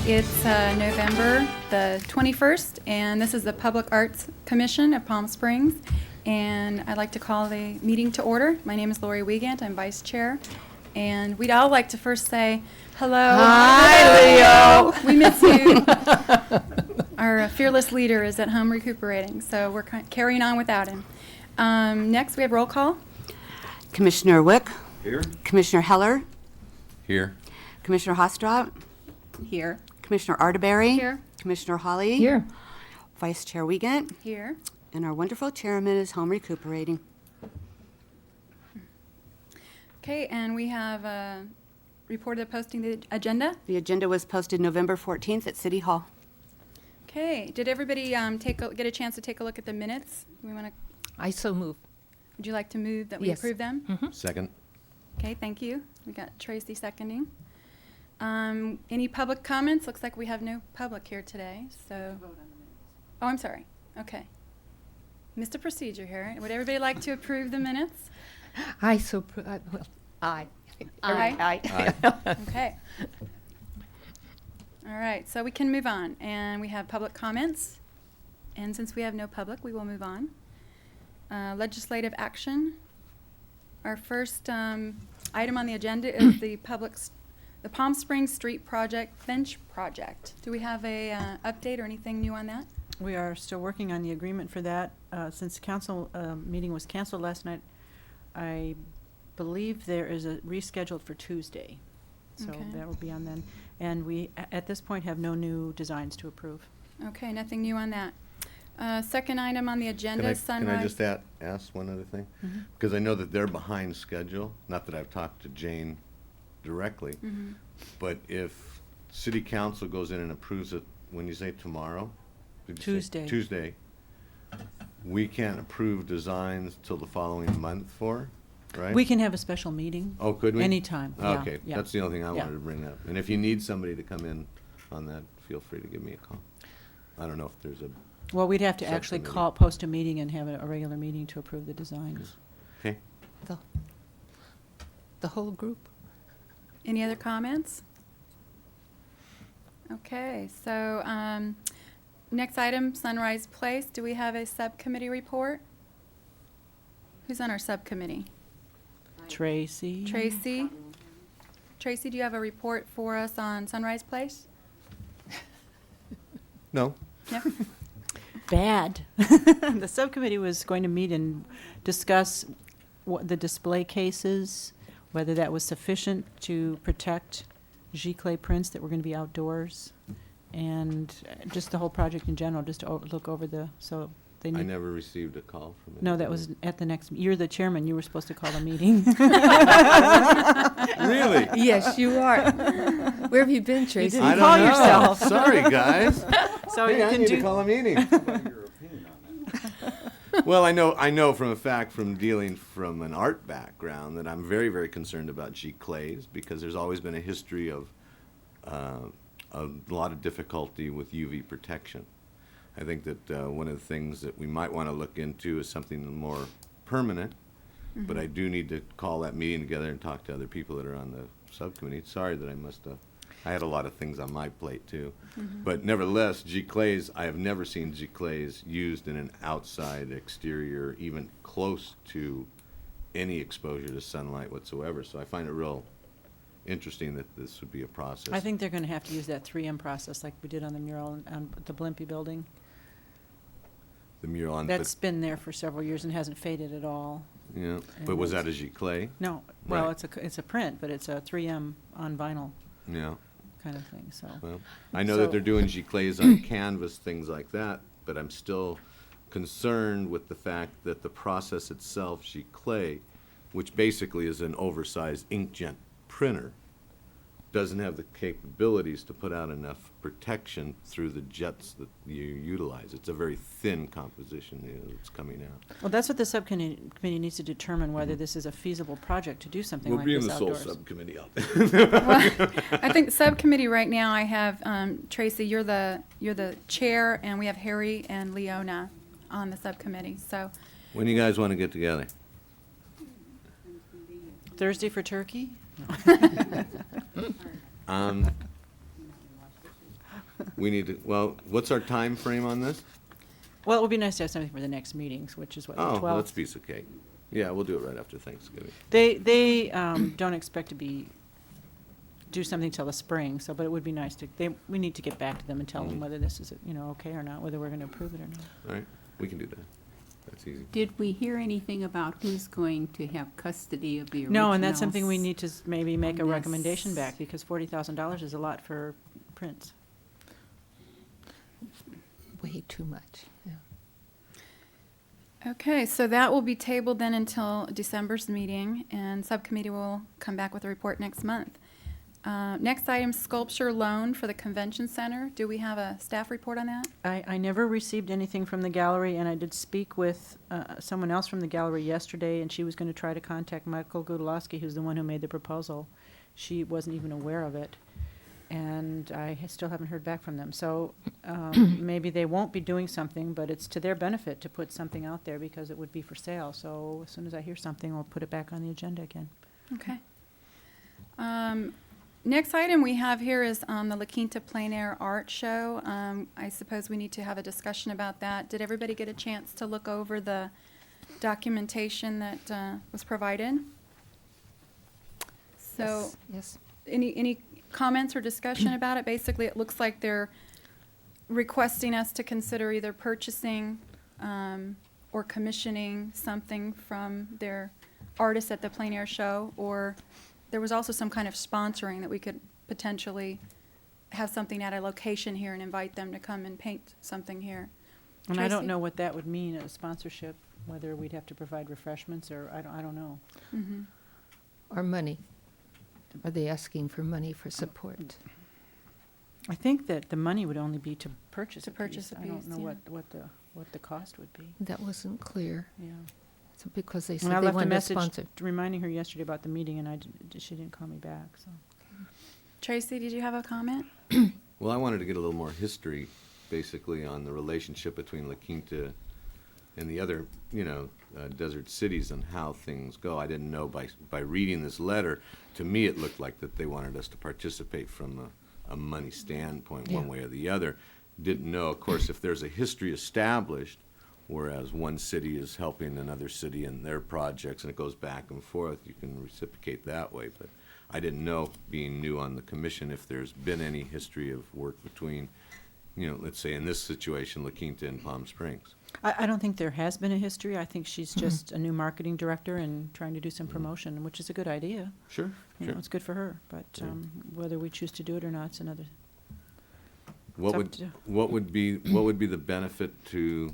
It's November the 21st, and this is the Public Arts Commission of Palm Springs. And I'd like to call the meeting to order. My name is Lori Wiegand. I'm vice chair. And we'd all like to first say hello. Hi, Leo. We miss you. Our fearless leader is at home recuperating, so we're carrying on without him. Next, we have roll call. Commissioner Wick. Here. Commissioner Heller. Here. Commissioner Hostrop. Here. Commissioner Arterberry. Here. Commissioner Hawley. Here. Vice Chair Wiegand. Here. And our wonderful chairman is home recuperating. Okay, and we have reported posting the agenda. The agenda was posted November 14th at City Hall. Okay, did everybody get a chance to take a look at the minutes? I so move. Would you like to move that we Yes. approve them? Second. Okay, thank you. We got Tracy seconding. Any public comments? Looks like we have no public here today, so. Oh, I'm sorry. Okay. Missed a procedure here. Would everybody like to approve the minutes? I so, aye. Aye. Aye. Okay. All right, so we can move on, and we have public comments. And since we have no public, we will move on. Legislative action. Our first item on the agenda is the Palm Springs Street Project Bench Project. Do we have a update or anything new on that? We are still working on the agreement for that. Since the council meeting was canceled last night, I believe there is a rescheduled for Tuesday. So Okay. that will be on then. And we, at this point, have no new designs to approve. Okay, nothing new on that. Second item on the agenda, Can Sunrise. I just ask one other thing? Mm-hmm. Because I know that they're behind schedule, not that I've talked to Jane directly, Mhm. but if city council goes in and approves it, when you say tomorrow? Did you say Tuesday. Tuesday. We can't approve designs till the following month for, right? We can have a special meeting. Oh, could we? Anytime, yeah, Okay, yeah. that's the only thing I Yeah. wanted to bring up. And if you need somebody to come in on that, feel free to give me a call. I don't know if there's a, Well, we'd have to actually Subcommittee. post a meeting and have a regular meeting to approve the designs. okay? The whole group. Any other comments? Okay, so next item, Sunrise Place. Do we have a subcommittee report? Who's on our subcommittee? Tracy? Tracy? Tracy, do you have a report for us on Sunrise Place? No? No? Bad. The subcommittee was going to meet and discuss what the display cases, whether that was sufficient to protect giclée prints that were going to be outdoors, and just the whole project in general, just to look over so they I need. never received a call from No, that was at the next, you're the chairman, you were supposed to call the meeting. Really? Yes, you are. Where have you been, Tracy? didn't I don't call know. yourself. Sorry, guys. So Hey, you I can need to do, call a meeting. Well, I know from a fact from dealing from an art background that I'm very, very concerned about giclées because there's always been a history of a lot of difficulty with UV protection. I think that one of the things that we might want to look into is something more permanent, but I do need to call that meeting together and talk to other people that are on the subcommittee. Sorry that I had a lot of things on my plate too. But nevertheless, giclées, I have never seen giclées used in an outside exterior, even close to any exposure to sunlight whatsoever. So I find it real interesting that this would be a process. I think they're going to have to use that 3M process like we did on the mural on the Blimpie building. The mural on, That's been there for several years and hasn't faded at all. yeah, and but was that a it's- giclée? No, well, Right. it's a print, but it's a 3M on vinyl Yeah. kind of thing, so. Well, I know that So- they're doing giclées on canvas, things like that, but I'm still concerned with the fact that the process itself, giclée, which basically is an oversized inkjet printer, doesn't have the capabilities to put out enough protection through the jets that you utilize. It's a very thin composition that's coming out. Well, that's what the subcommittee needs to determine, whether this is a feasible project to do something We'll like be in this the sole outdoors. subcommittee out Well, I think subcommittee right now, I have, Tracy, you're the chair, and we have Harry and Leona on the subcommittee, so. When you guys want to get together? Thursday for turkey? We need to, well, what's our time frame on this? Well, it would be nice to have something for the next meetings, which is what, the Oh, 12th? well, that's a piece of cake. Yeah, we'll do it right after Thanksgiving. They don't expect to do something till the spring, so, but it would be nice to, we need to get back to them and tell them Mhm. whether this is, okay or not, whether we're gonna approve it or not. All right, we can do that. That's easy. Did we hear anything about who's going to have custody of the originals? No, and that's something we need to maybe make a on recommendation this? back, because $40,000 is a lot for prints. Way too much, yeah. Okay, so that will be tabled then until December's meeting, and subcommittee will come back with a report next month. Next item, sculpture loan for the convention center. Do we have a staff report on that? I never received anything from the gallery, and I did speak with someone else from the gallery yesterday, and she was going to try to contact Michael Gudulowski, who's the one who made the proposal. She wasn't even aware of it, and I still haven't heard back from them. So maybe they won't be doing something, but it's to their benefit to put something out there because it would be for sale. So as soon as I hear something, I'll put it back on the agenda again. Okay. Next item we have here is the La Quinta Plein Air Art Show. I suppose we need to have a discussion about that. Did everybody get a chance to look over the documentation that was provided? So, Yes. any comments or discussion about it? Basically, it looks like they're requesting us to consider either purchasing or commissioning something from their artists at the Plein Air Show, or there was also some kind of sponsoring that we could potentially have something at a location here and invite them to come and paint something here. And I don't Tracy? know what that would mean, a sponsorship, whether we'd have to provide refreshments or, I don't know. Mhm. Or money. Are they asking for money for support? I think that the money would only be to purchase To a piece. purchase a I don't piece, know yeah. what the cost would be, That wasn't clear. yeah. So because they And said I they left a wanted a message sponsor. reminding her yesterday about the meeting, and she didn't call me back, so. Tracy, did you have a comment? Well, I wanted to get a little more history, basically, on the relationship between La Quinta and the other, desert cities and how things go. I didn't know by reading this letter, to me, it looked like that they wanted us to participate from a money standpoint, one Yeah. way or the other. Didn't know, of course, if there's a history established, whereas one city is helping another city in their projects, and it goes back and forth, you can reciprocate that way. But I didn't know, being new on the commission, if there's been any history of work between, let's say in this situation, La Quinta and Palm Springs. I don't think there has been a history. I think she's just a new marketing director and trying to do some promotion, which is a good idea. Sure, You sure. know, it's good for her, but Yeah. whether we choose to do it or not, it's another. What up would, to- what would be the benefit to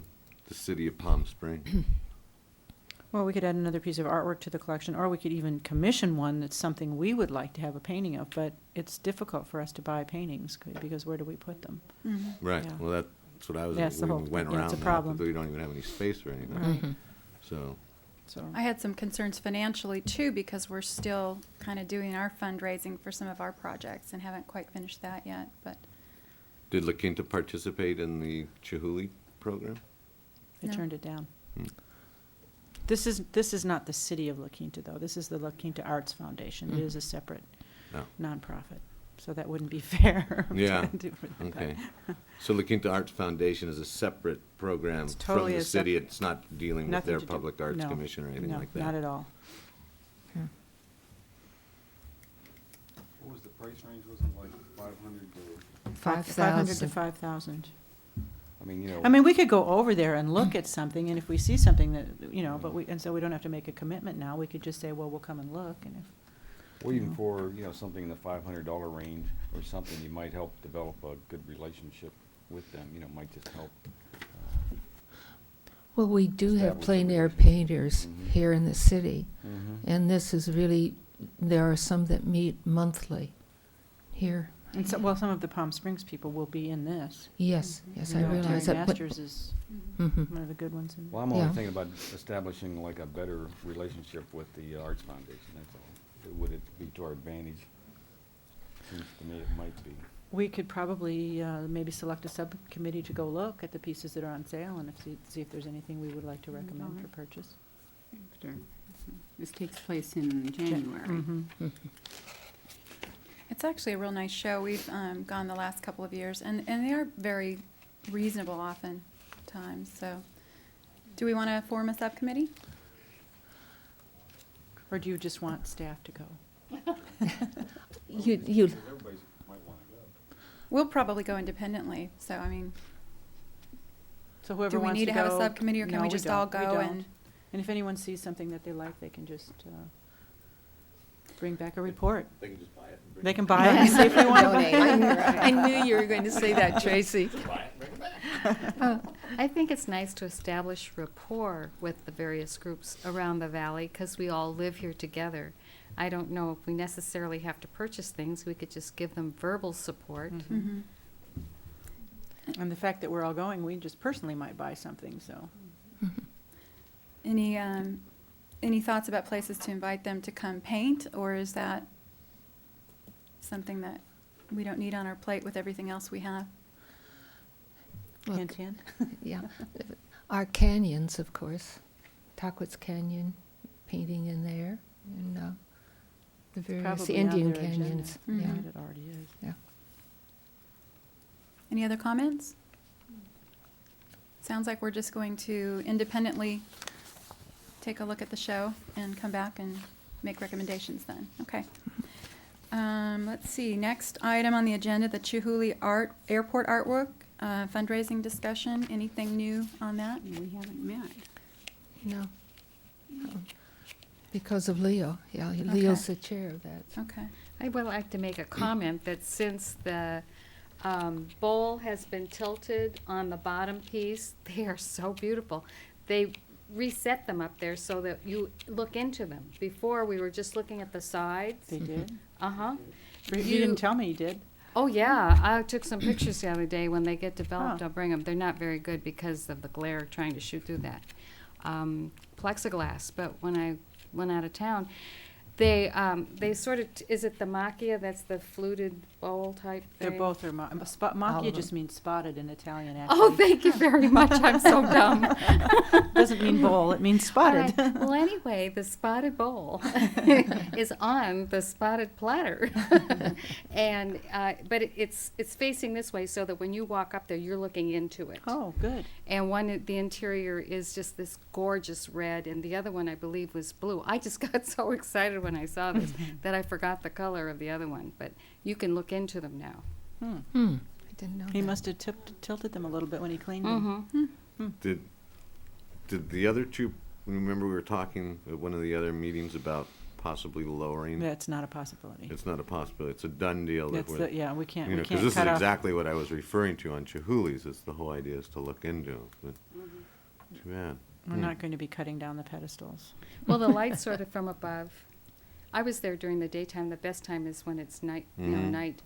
the city of Palm Springs? Well, we could add another piece of artwork to the collection, or we could even commission one that's something we would like to have a painting of, but it's difficult for us to buy paintings, because where do we put them? Mhm. Right, Yeah. well, that's what I was, That's the we whole- went yeah, around it's a that, problem. but we don't even have any space for anything. Right. Mhm. So, So, I had some concerns financially too, because we're still kind of doing our fundraising for some of our projects and haven't quite finished that yet, but did La Quinta participate in the Chihuly program? they No. turned it down. Hmm. This is not the city of La Quinta, though. This is the La Quinta Arts Foundation. It is a separate No. nonprofit, so that wouldn't be fair. Yeah, to do for them. Okay. So La Quinta Arts Foundation is a separate program It's from totally the a city? It's not dealing with Nothing their to do- Public Arts no, Commission or anything no, like that? not at all. What was the price range, was it like 500 to, 500 to 5,000. 5,000. I mean, I mean, we could go over there and look at something, and if we see something that, and so we don't have to make a commitment now, we could just say, well, we'll come and look, and if, well, even for, something in the $500 range or something, you might help develop a good relationship with them, might just help. Well, we do have Establish a plein air relationship. painters Mhm. here in the city, Mhm. and this is really, there are some that meet monthly here. and so, well, some of the Palm Springs people will be in this. Yes, yes, I You know, realize Terry that. but- Masters is Mhm. one of the good ones. in- Well, I'm only Yeah. thinking about establishing like a better relationship with the Arts Foundation, that's all. Would it be to our advantage? Seems to me it might be. We could probably maybe select a subcommittee to go look at the pieces that are on sale and see if there's anything we would like to recommend for purchase. After, this takes place in January. Mhm. It's actually a real nice show. We've gone the last couple of years, and they are very reasonable often times. So, do we want to form a subcommittee? Or do you just want staff to go? You, Everybody might want to go. We'll probably go independently. So, I mean, So whoever do we wants need to have a go- subcommittee, or can No, we just all don't. We go don't. and? And if anyone sees something that they like, they can just bring back a report. They can just buy it and bring They it. can buy it and say if they want to buy Donate. it. I knew you were going to say that, Tracy. I think it's nice to establish rapport with the various groups around the valley because we all live here together. I don't know if we necessarily have to purchase things. We could just give them verbal support. Mhm. And the fact that we're all going, we just personally might buy something, so. Any thoughts about places to invite them to come paint, or is that something that we don't need on our plate with everything else we have? Look, Hint, hint. yeah. Our canyons, of course. Tahquitz Canyon, painting in there, and the various Probably on Indian their agenda. canyons. Mhm. Yeah, Right, it already is. yeah. Any other comments? Sounds like we're just going to independently take a look at the show and come back and make recommendations then. Okay. Let's see, next item on the agenda, the Chihuly Airport artwork, fundraising discussion. Anything new on that? We haven't met. No. Because of Leo. Yeah, Leo's the chair of that. Okay. I would like to make a comment that since the bowl has been tilted on the bottom piece, they are so beautiful. They reset them up there so that you look into them. Before, we were just looking at the sides. They did? Uh-huh. You didn't tell me you did. Oh, yeah, I took some pictures the other day. When they get developed, Oh. I'll bring them. They're not very good because of the glare trying to shoot through that plexiglass. But when I went out of town, they sort of, is it the macchia, that's the fluted bowl type thing? They're both are, All macchia of just them. means spotted in Italian, actually. Oh, thank you very much. I'm so dumb. Doesn't mean bowl, it means All spotted. right. Well, anyway, the spotted bowl is on the spotted platter, and but it's facing this way so that when you walk up there, you're looking into it. Oh, good. And the interior is just this gorgeous red, and the other one I believe was blue. I just got so excited when I saw this that I forgot the color of the other one. But you can look into them now. I didn't know He that. must have tilted them a little bit when he cleaned them. Mm-hmm. Did the other two, remember we were talking at one of the other meetings about possibly lowering? That's not a possibility. It's not a possibility, it's a done deal. that That's we're- the, yeah, we can't, You we know, because can't this is cut off. exactly what I was referring to on Chihuly's, is the whole idea is to look into it, but too bad. We're not going to be cutting down the pedestals. Well, the light's sort of from above. I was there during the daytime. The best time is when it's night, Mhm. night.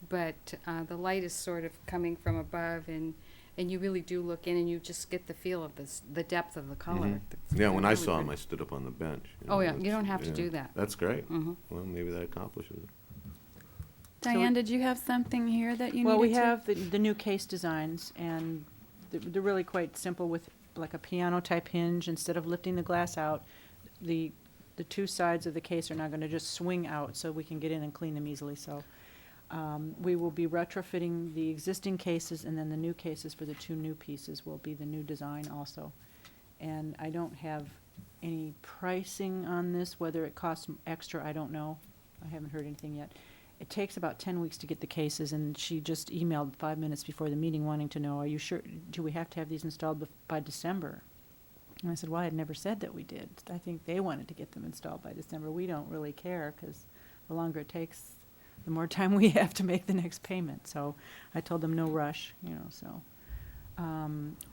But the light is sort of coming from above, and you really do look in, and you just get the feel of the depth of the color. Mhm. It's Yeah, when I really saw him, pretty. I stood up on the bench. Oh, yeah, you that's- don't have to yeah. do that. That's great. Mhm. Well, maybe that accomplishes it. Diane, did you have something here that you needed to? Well, we have the new case designs, and they're really quite simple with like a piano-type hinge. Instead of lifting the glass out, the two sides of the case are now going to just swing out so we can get in and clean them easily. So we will be retrofitting the existing cases, and then the new cases for the two new pieces will be the new design also. And I don't have any pricing on this, whether it costs extra, I don't know. I haven't heard anything yet. It takes about 10 weeks to get the cases, and she just emailed 5 minutes before the meeting wanting to know, are you sure, do we have to have these installed by December? And I said, well, I had never said that we did. I think they wanted to get them installed by December. We don't really care, because the longer it takes, the more time we have to make the next payment. So I told them no rush, so.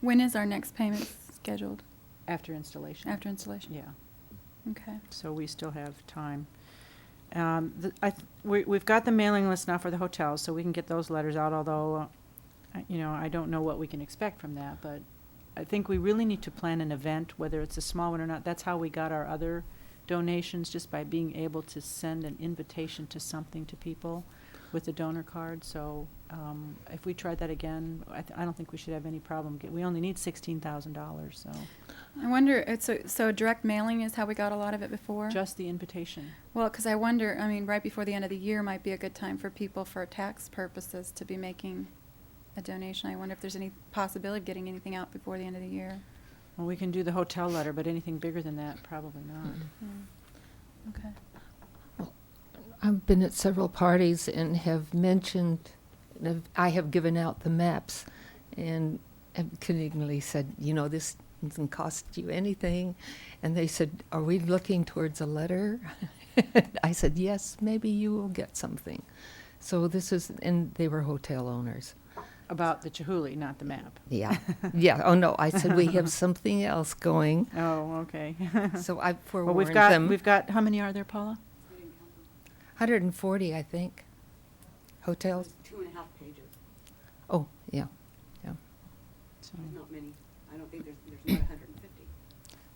When is our next payment scheduled? After installation. After installation? Yeah. Okay. So we still have time. We've got the mailing list now for the hotels, so we can get those letters out, although, I don't know what we can expect from that, but I think we really need to plan an event, whether it's a small one or not. That's how we got our other donations, just by being able to send an invitation to something to people with a donor card. So if we tried that again, I don't think we should have any problem. We only need $16,000, so. I wonder, so direct mailing is how we got a lot of it before? Just the invitation. Well, because I wonder, I mean, right before the end of the year might be a good time for people for tax purposes to be making a donation. I wonder if there's any possibility of getting anything out before the end of the year. Well, we can do the hotel letter, but anything bigger than that, probably not. Okay. I've been at several parties and have mentioned, I have given out the maps and have kiddingly said, this doesn't cost you anything. And they said, are we looking towards a letter? I said, yes, maybe you will get something. So this is, and they were hotel owners. About the Chihuly, not the map. Yeah, yeah. Oh, no, I said, we have something else going. Oh, okay. So I Well, forewarned them. we've got, how many are there, Paula? 140, I think, hotels. 2.5 pages. Oh, yeah, yeah. So, Not many. I don't think there's not 150.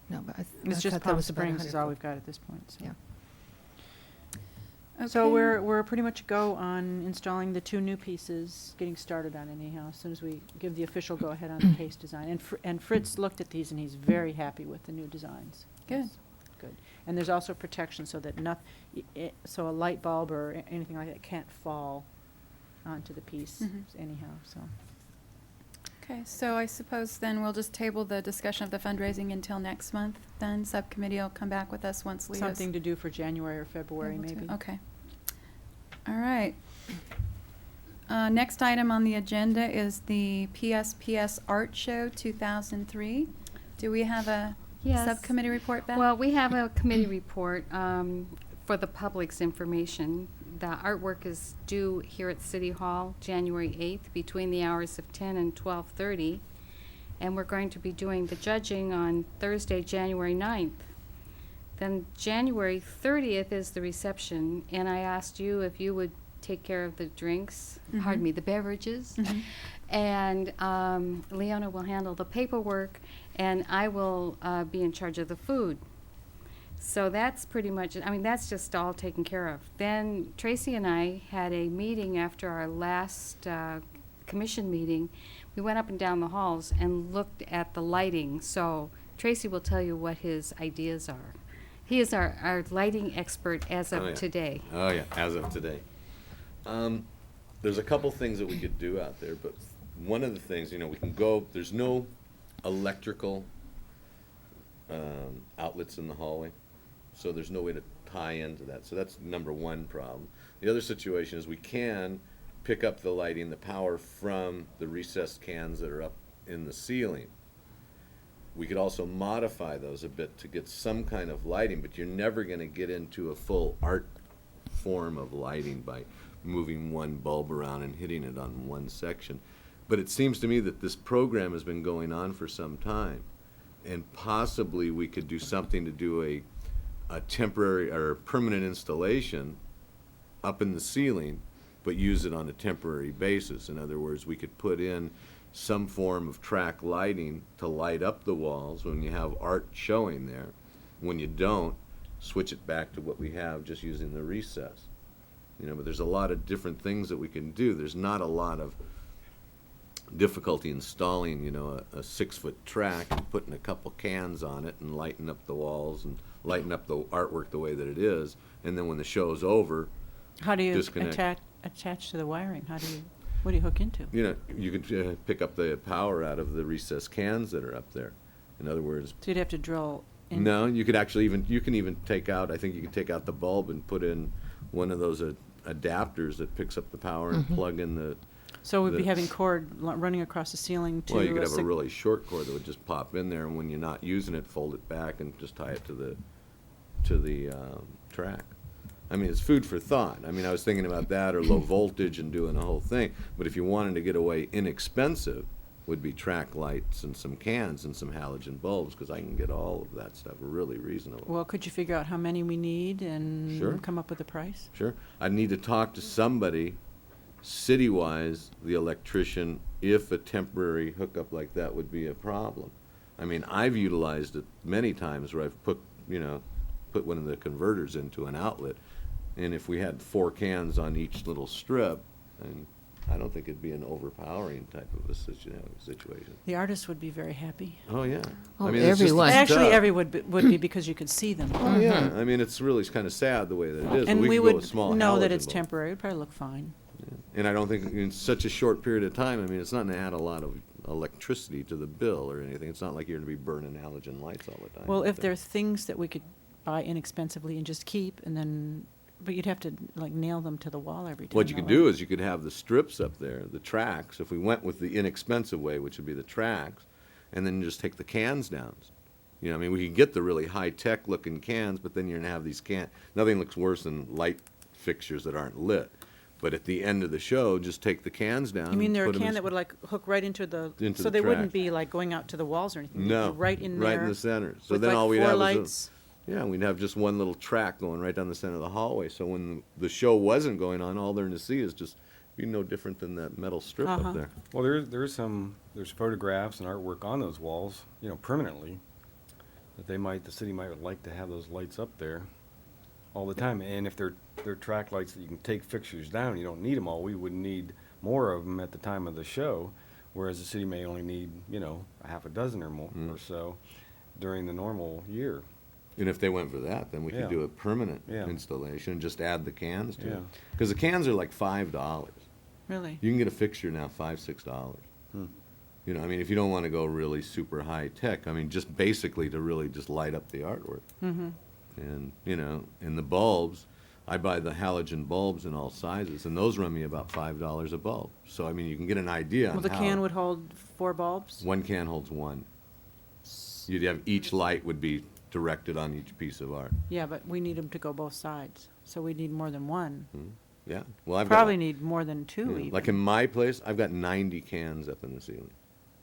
No, but I It's just thought that Palm was about Springs is 100. all we've got at this point, so. Yeah. So Okay. we're pretty much go on installing the 2 new pieces, getting started on it anyhow, as soon as we give the official go-ahead on the case design. And Fritz looked at these and he's very happy with the new designs. Good. Yes, good. And there's also protection so that so a light bulb or anything like that can't fall onto the piece Mhm. anyhow, so. Okay, so I suppose then we'll just table the discussion of the fundraising until next month. Then subcommittee will come back with us once Leah's Something to do for January or February, able to- maybe. Okay. All right. Next item on the agenda is the PSPS Art Show 2003. Do we have a Yes. subcommittee report, Beth? Well, we have a committee report for the public's information. The artwork is due here at City Hall January 8th between the hours of 10 and 12:30. And we're going to be doing the judging on Thursday, January 9th. Then January 30th is the reception, and I asked you if you would take care of the drinks, pardon Mhm. me, the beverages. Mhm. And Leona will handle the paperwork, and I will be in charge of the food. So that's pretty much, I mean, that's just all taken care of. Then Tracy and I had a meeting after our last commission meeting. We went up and down the halls and looked at the lighting. So Tracy will tell you what his ideas are. He is our lighting expert as of Oh, yeah. today. Oh, yeah, as of today. There's a couple things that we could do out there, but one of the things, we can go, there's no electrical outlets in the hallway, so there's no way to tie into that. So that's number one problem. The other situation is we can pick up the lighting, the power from the recessed cans that are up in the ceiling. We could also modify those a bit to get some kind of lighting, but you're never going to get into a full art form of lighting by moving one bulb around and hitting it on one section. But it seems to me that this program has been going on for some time, and possibly we could do something to do a temporary or permanent installation up in the ceiling, but use it on a temporary basis. In other words, we could put in some form of track lighting to light up the walls when you have art showing there. When you don't, switch it back to what we have just using the recess. But there's a lot of different things that we can do. There's not a lot of difficulty installing, a 6-foot track and putting a couple cans on it and lighting up the walls and lighting up the artwork the way that it is. And then when the show's over, How do you disconnect. attach to the wiring? What do you hook into? You can pick up the power out of the recessed cans that are up there. In other words, So you'd have to drill in. no, you could actually you can even take out, I think you can take out the bulb and put in one of those adapters that picks up the power and plug in the, So we'd be the- having cord running across the ceiling to. well, you could have a sig- really short cord that would just pop in there, and when you're not using it, fold it back and just tie it to the track. I mean, it's food for thought. I mean, I was thinking about that or low voltage and doing the whole thing. But if you wanted to get away inexpensive, would be track lights and some cans and some halogen bulbs, because I can get all of that stuff really reasonable. Well, could you figure out how many we need and Sure. come up with a price? Sure. I'd need to talk to somebody, city-wise, the electrician, if a temporary hookup like that would be a problem. I mean, I've utilized it many times where I've put one of the converters into an outlet, and if we had 4 cans on each little strip, and I don't think it'd be an overpowering type of a situation. The artist would be very happy. Oh, yeah. Oh, I mean, it's just- everyone. it's Actually, tough. everyone would be because you could see them. Oh, yeah. I mean, it's really kind of sad the way that it is. but And we could go with would small know that halogen it's bulbs. temporary. It'd probably look fine. And I don't think in such a short period of time, I mean, it's not going to add a lot of electricity to the bill or anything. It's not like you're going to be burning halogen lights all the time. Well, out if there. there are things that we could buy inexpensively and just keep, and then, but you'd have to like nail them to the wall every time. What you could though, do right? is you could have the strips up there, the tracks, if we went with the inexpensive way, which would be the tracks, and then just take the cans down. You know, I mean, we could get the really high-tech looking cans, but then you're gonna have these nothing looks worse than light fixtures that aren't lit. But at the end of the show, just take the cans down. You mean and there a put 'em can in that would like hook right into the, Into so the they wouldn't track. be like going out to the walls or anything? They'd be No. Right in there? Right in the center. So with then like all we'd 4 have is lights? yeah, we'd have just one little track going right down the center of the hallway. So when the show wasn't going on, all they're going to see is just be no different than that metal strip Uh-huh. up there. Well, there's photographs and artwork on those walls, you know, permanently, that the city might like to have those lights up there all the time. And if they're track lights that you can take fixtures down, you don't need them all. We would need more of them at the time of the show, whereas the city may only need, you know, a half a dozen or more or so during the normal year. And if they went for that, then we could Yeah. do a permanent Yeah. installation and just add the cans to it. Yeah. Because the cans are like $5. Really? You can get a fixture now, $5-6. You know, I mean, if you don't want to go really super high tech, I mean, just basically to really just light up the artwork. Mm-hmm. And, you know, and the bulbs, I buy the halogen bulbs in all sizes, and those run me about $5 a bulb. So, I mean, you can get an idea on Well, the how can would hold 4 bulbs? one can holds one. You'd have, each light would be directed on each piece of art. Yeah, but we need them to go both sides, so we need more than one. Yeah, well, I've Probably got, need more than 2 yeah, even. like in my place, I've got 90 cans up in the ceiling,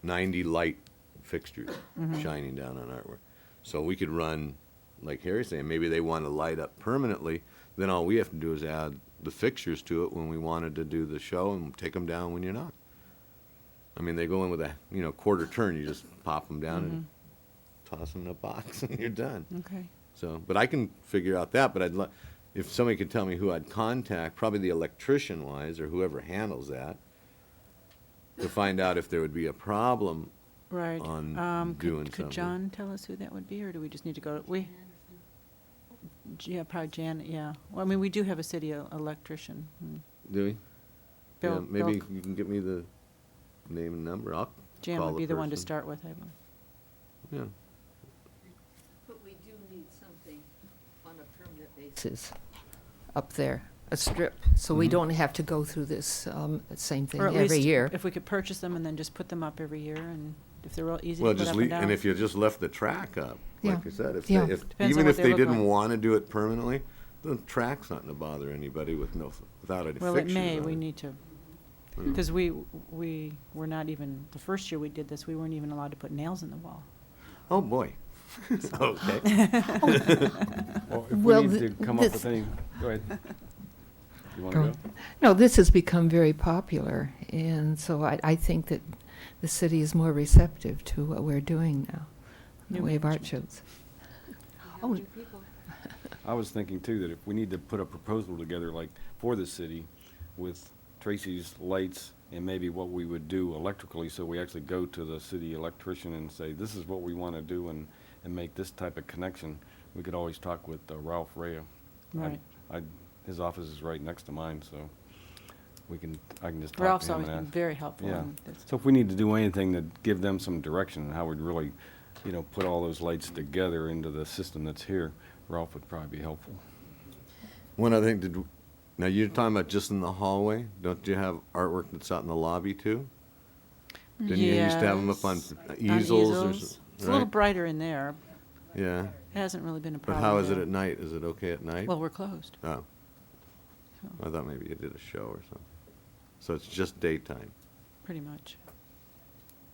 90 light fixtures Mm-hmm. shining down on artwork. So we could run, like Harry's saying, maybe they want to light up permanently, then all we have to do is add the fixtures to it when we wanted to do the show and take them down when you're not. I mean, they go in with a, you know, quarter turn, you just pop them down and toss them in a box and you're done. Okay. So, but I can figure out that, but if somebody could tell me who I'd contact, probably the electrician wise or whoever handles that, to find out if there would be a problem. Right. On doing Could something. John tell us who that would be, or do we just need to go, yeah, probably Janet, yeah. Well, I mean, we do have a city electrician. Do we? Bill, Yeah, maybe Bill, you can get me the name and number. I'll Jan call would be the one to person. start with, I believe. Yeah. But we do need something on a permanent basis up there, a strip, so we Mhm. don't have to go through this same thing Or at every least year. if we could purchase them and then just put them up every year, and if they're real easy Well, to put just up leave, and down. and if you just left the track up, like Yeah. you said, if, Yeah. they, if, Depends on even what if they they look didn't like. want to do it permanently, the track's not gonna bother anybody without any Well, it fixtures may, on we it. need to, Mm. because we were not even, the first year we did this, we weren't even allowed to put nails in the wall. Oh, boy. Okay. Well, if Well, we need to th- come up this- with any, go ahead. You want Go. to go? No, this has become very popular, and so I think that the city is more receptive to what we're doing now, in the New way of art management. shows. Oh, I was thinking too, that if we need to put a proposal together, like, for the city, with Tracy's lights and maybe what we would do electrically, so we actually go to the city electrician and say, this is what we want to do, and make this type of connection, we could always talk with Ralph Rea. Right. His office is right next to mine, so I can just talk Ralph's to him always and been ask. very helpful. Yeah. and that's- So if we need to do anything to give them some direction on how we'd really, you know, put all those lights together into the system that's here, Ralph would probably be helpful. One other thing, now you're talking about just in the hallway? Don't you have artwork that's out in the lobby too? Didn't you used to have them up on Yes, easels or It's something? a little brighter in there. Yeah, It hasn't really been a but problem. how is it there. at night? Is it okay at night? Well, we're closed. Oh, so I thought maybe you did a show or something. So it's just daytime. Pretty much.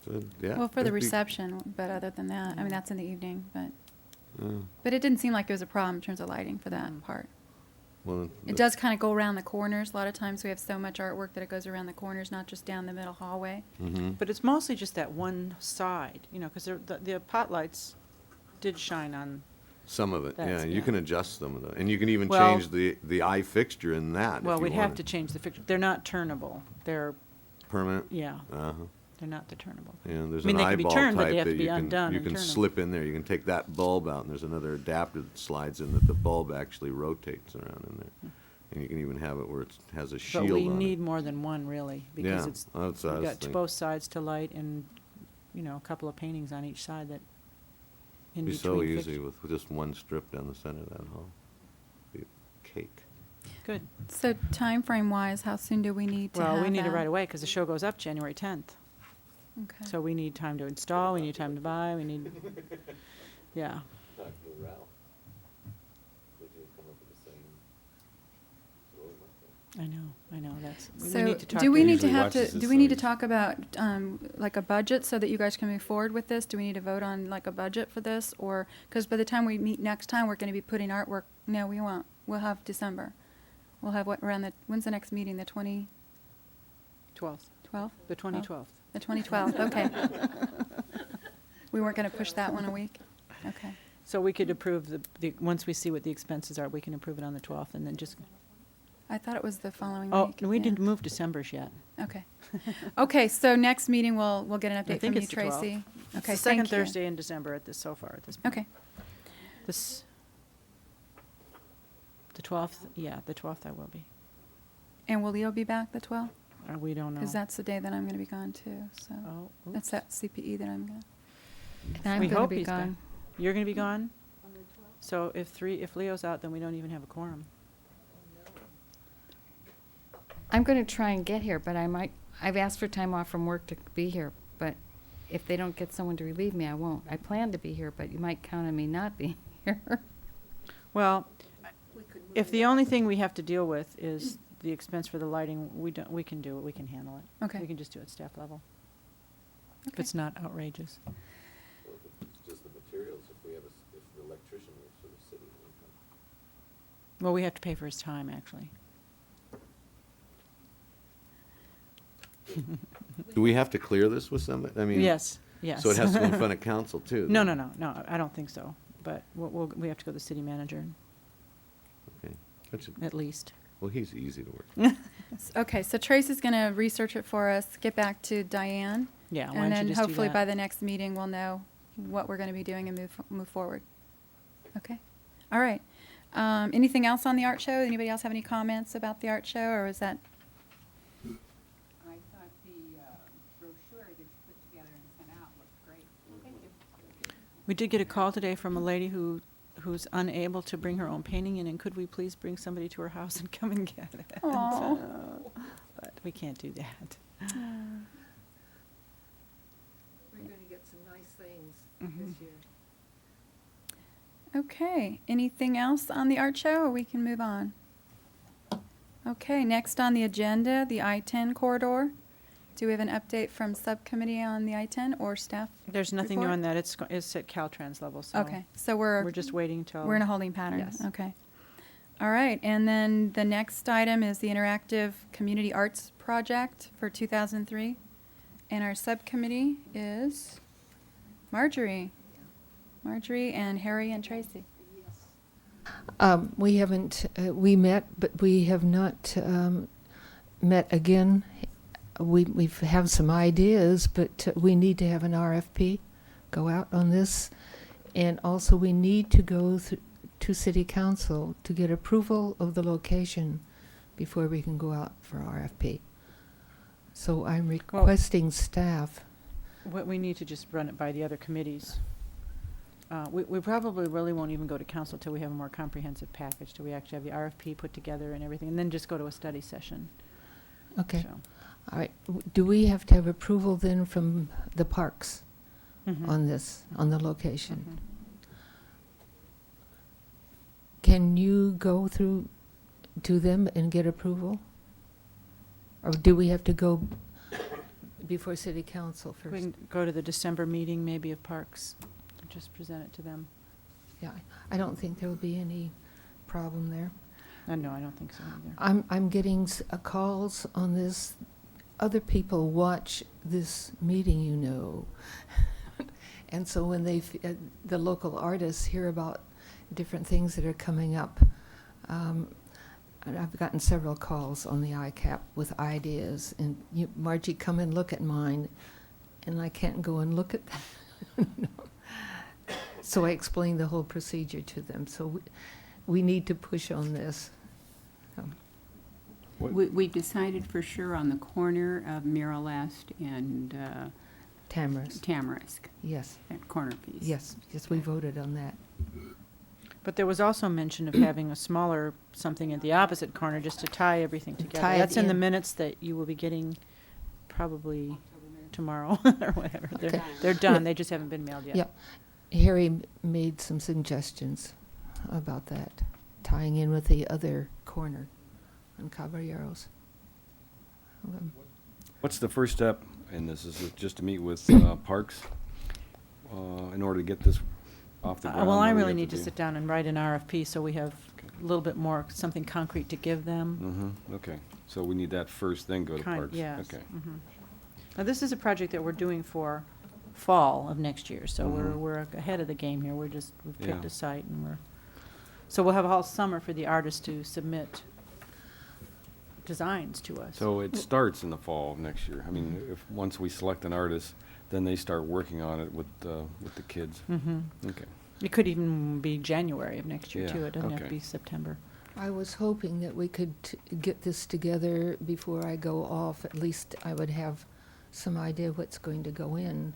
So, yeah. Well, for the that'd be- reception, but other than that, I mean, that's in the evening, but Yeah, it didn't seem like it was a problem in terms of lighting for that Mm. part. well, It does kind of go around the corners. A lot of times we have so much artwork that it goes around the corners, not just down the middle hallway. Mm-hmm. But it's mostly just that one side, you know, because the pot lights did shine on Some of it, yeah. That's- You yeah. can adjust some of the, and you can even Well- change the eye fixture in that Well, if you we'd have wanted. to change the fixture. They're not turnable. They're, Permanent? yeah, Uh-huh. they're not the turnable. Yeah, there's I mean, an they can be eyeball turned, but type they have that to be you can, undone you and can turn 'em. slip in there. You can take that bulb out, and there's another adapter that slides in that the bulb actually rotates around in there. And you can even have it where it has a But shield we on need it. more than one, really, because Yeah, it's, that's what I we've was got thinking. both sides to light and, you know, a couple of paintings on each side that in It'd be between. so easy fixtures. with just one strip down the center of that hall. Be a cake. Good. So time frame wise, how soon do we need to have Well, we need it that? right away, because the show goes up January 10th. Okay. So we need time to install, we need time to buy, we need, yeah. I know, that's, we So, need to talk. do we need to Usually have watches to, this do we need to size. talk about, like a budget so that you guys can move forward with this? Do we need to vote on like a budget for this, or, because by the time we meet next time, we're gonna be putting artwork, no, we won't. We'll have December. We'll have what, around the, when's the next meeting, the 2012? 12th, the 2012th. The 2012, okay. We weren't gonna push that one a week? Okay. So we could approve the, once we see what the expenses are, we can approve it on the 12th, and then just, I thought it was the following week. oh, we yeah. didn't move December's yet. Okay. Okay, so next meeting, we'll get an I update think from you, it's the 12th. Tracy. It's Okay, the second thank you. Thursday in December at this, so far at this point. Okay. This, the 12th, yeah, the 12th I will be. And will Leo be back the 12th? We don't know. Because that's the day that I'm going to be gone too, so. Oh, That's oops. that CPE that I'm going to. And I'm We gonna hope be he's back. gone. You're gonna be gone? So if Leo's out, then we don't even have a quorum. I'm gonna try and get here, but I've asked for time off from work to be here, but if they don't get someone to relieve me, I won't. I plan to be here, but you might count on me not being here. Well, if the only thing we have to deal with is the expense for the lighting, we can do it, we can handle it. Okay. We can just do it staff level. If Okay. it's not outrageous. Just the materials, if the electrician works for the city. Well, we have to pay for his time, actually. Do we have to clear this with somebody? I mean. Yes, yes. So it has to go in front of council too? No, then? no, I don't think so. But we have to go to the city manager, Okay. Which- at least. Well, he's easy to work. Okay, so Tracy's going to research it for us, get back to Diane. Yeah, why And don't you then just do hopefully that? by the next meeting, we'll know what we're going to be doing and move forward. Okay? All right. Anything else on the art show? Anybody else have any comments about the art show, or is that? I thought the brochure that you put together and sent out looked great. Thank you. We did get a call today from a lady who's unable to bring her own painting in, and could we please bring somebody to her house and come and get it? Aw. But we can't do that. We're going to get some nice things Mhm. this year. Okay, anything else on the art show, or we can move on? Okay, next on the agenda, the I-10 corridor. Do we have an update from subcommittee on the I-10 or staff? There's nothing new report? on that. It's at Caltrans level, so. Okay, so we're We're just waiting till. we're in a holding pattern? Yes. Okay. All right, and then the next item is the Interactive Community Arts Project for 2003. And our subcommittee is Marjorie. Marjorie and Harry and Tracy. We haven't, we met, but we have not met again. We have some ideas, but we need to have an RFP go out on this. And also, we need to go to City Council to get approval of the location before we can go out for RFP. So I'm requesting staff. What we need to just run it by the other committees. We probably really won't even go to council till we have a more comprehensive package, till we actually have the RFP put together and everything, and then just go to a study session. Okay. So, All right. Do we have to have approval then from the parks mhm. on this, on the location? Mhm. Can you go through to them and get approval? Or do we have to go before city council We first? can go to the December meeting maybe of Parks, and just present it to them. Yeah, I don't think there will be any problem there. No, I don't think so either. I'm getting calls on this. Other people watch this meeting, you know. And so when the local artists hear about different things that are coming up. And I've gotten several calls on the ICAP with ideas, and Margie, come and look at mine, and I can't go and look at that. No. So I explained the whole procedure to them. So we need to push on this. What- We decided for sure on the corner of Miralest and Tamarisk, Tamarisk, yes, that corner piece. yes, we voted on that. But there was also mention of having a smaller something at the opposite corner just to tie everything together. Tie it That's in the in. minutes that you will be getting probably tomorrow or whatever. Okay. They're done, they just haven't been mailed yet. Yep. Harry made some suggestions about that, tying in with the other corner on Caballeros. What's the first step in this? Is it just to meet with Parks in order to get this off the ground? Well, What I do we really have need to do? sit down and write an RFP so we have a little bit more, something concrete to give them. Okay, so we need that first, then go to Kind- Parks? yes. Okay. Mhm. Now, this is a project that we're doing for fall of next year, so Mhm. we're ahead of the game here. We've picked Yeah. a site and so we'll have a whole summer for the artists to submit designs to us. So it starts in the fall of next year. I mean, once we select an artist, then they start working on it with the kids. Mhm. Okay. It could even be January of next year, Yeah, too. It doesn't have to okay. be September. I was hoping that we could get this together before I go off. At least I would have some idea what's going to go in.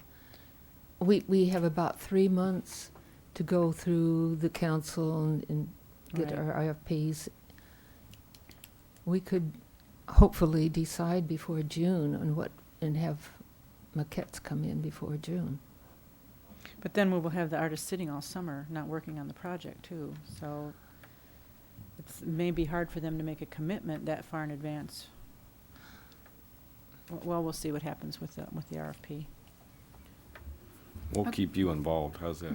We have about 3 months to go through the council and get Right. our IFPs. We could hopefully decide before June on what, and have maquettes come in before June. But then we will have the artists sitting all summer, not working on the project, too. So it may be hard for them to make a commitment that far in advance. Well, we'll see what happens with the RFP. We'll keep you involved. How's that?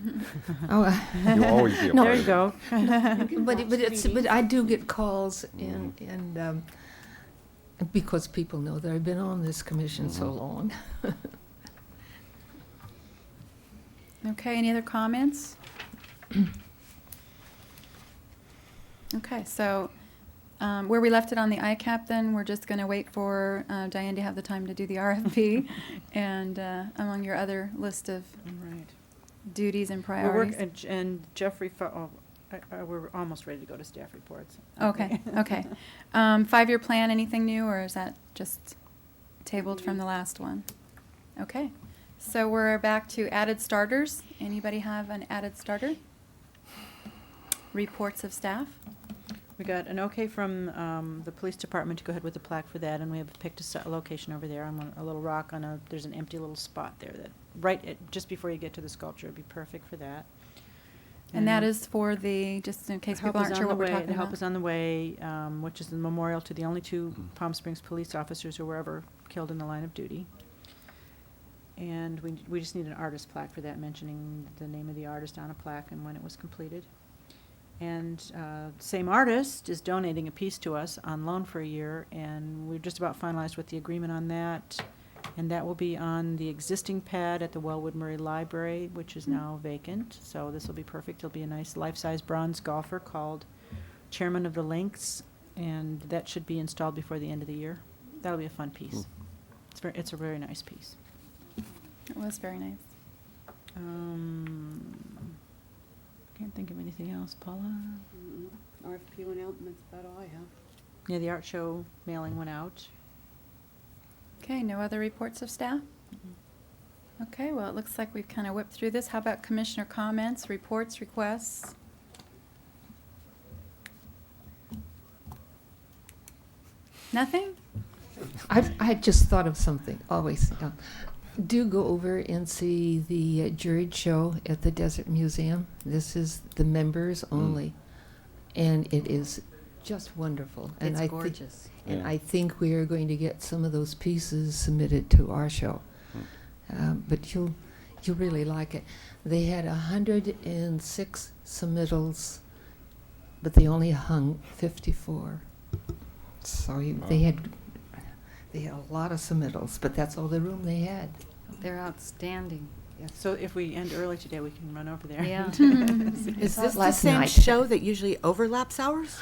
Oh, You'll always be a No. part There of you it. go. but I do get calls and because people know that I've been on this commission so Mhm. long. Okay, any other comments? Okay, so where we left it on the ICAP then, we're just going to wait for Diane to have the time to do the RFP and among your other list of Right. duties and We're priorities. and Jeffrey, we're almost ready to go to staff reports. Okay, okay. 5-year plan, anything new, or is that just tabled from the last one? Okay, so we're back to added starters. Anybody have an added starter? Reports of staff? We got an okay from the police department to go ahead with the plaque for that, and we have picked a location over there on a little rock there's an empty little spot there that, just before you get to the sculpture, would be perfect for that. And that is for the, just in case Help people is aren't on sure the what we're way- talking The Help about. is on the way, which is the memorial to the only 2 Mm. Palm Springs police officers who were ever killed in the line of duty. And we just need an artist plaque for that, mentioning the name of the artist on a plaque and when it was completed. And same artist is donating a piece to us on loan for a year, and we're just about finalized with the agreement on that. And that will be on the existing pad at the Wellwood Murray Library, which is now vacant. So this will be perfect. It'll be a nice life-size bronze golfer called Chairman of the Lynx, and that should be installed before the end of the year. That'll be a fun piece. It's a very nice piece. It was very nice. Can't think of anything else. Paula? RFP went out, and that's about all I have. Yeah, the art show mailing went out. Okay, no other reports of staff? Okay, well, it looks like we've kind of whipped through this. How about commissioner comments, reports, requests? Nothing? I just thought of something, always. Do go over and see the juried show at the Desert Museum. This is the members only, and it is just wonderful. And It's I gorgeous. And Yeah. I think we are going to get some of those pieces submitted to our show. But you'll really like it. They had 106 submittals, but they only hung 54. So they had a lot of submittals, but that's all the room they had. They're outstanding. Yes. So if we end early today, we can run over there. Yeah. Is Is this the last same night. show that usually overlaps ours?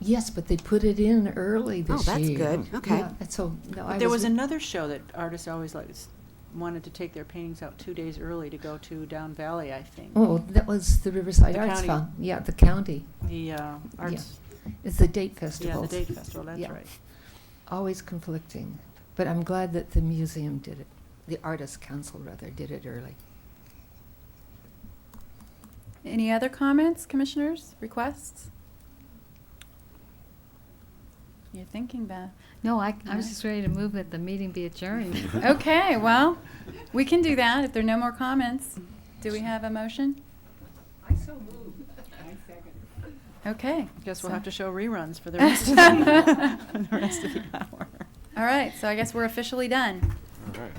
Yes, but they put it in early this Oh, year. that's good. Okay. Yeah, and so, no, I But there was was another show that artists always wanted to take their paintings out 2 days early to go to Down Valley, I think. Oh, that was the Riverside The Arts county. Fund. Yeah, the county. The arts, It's the date yeah, festival. the Date Festival, that's Yeah. right. Always conflicting. But I'm glad that the museum did it. The Artists Council, rather, did it early. Any other comments, commissioners, requests? You're thinking, Beth. No, I was Alright. just ready to move that the meeting be adjourned. Okay, well, we can do that if there are no more comments. Do we have a motion? I second. Okay. Guess we'll so- have to show reruns for the rest of the, for the rest of the hour. All right, so I guess we're officially done. All right.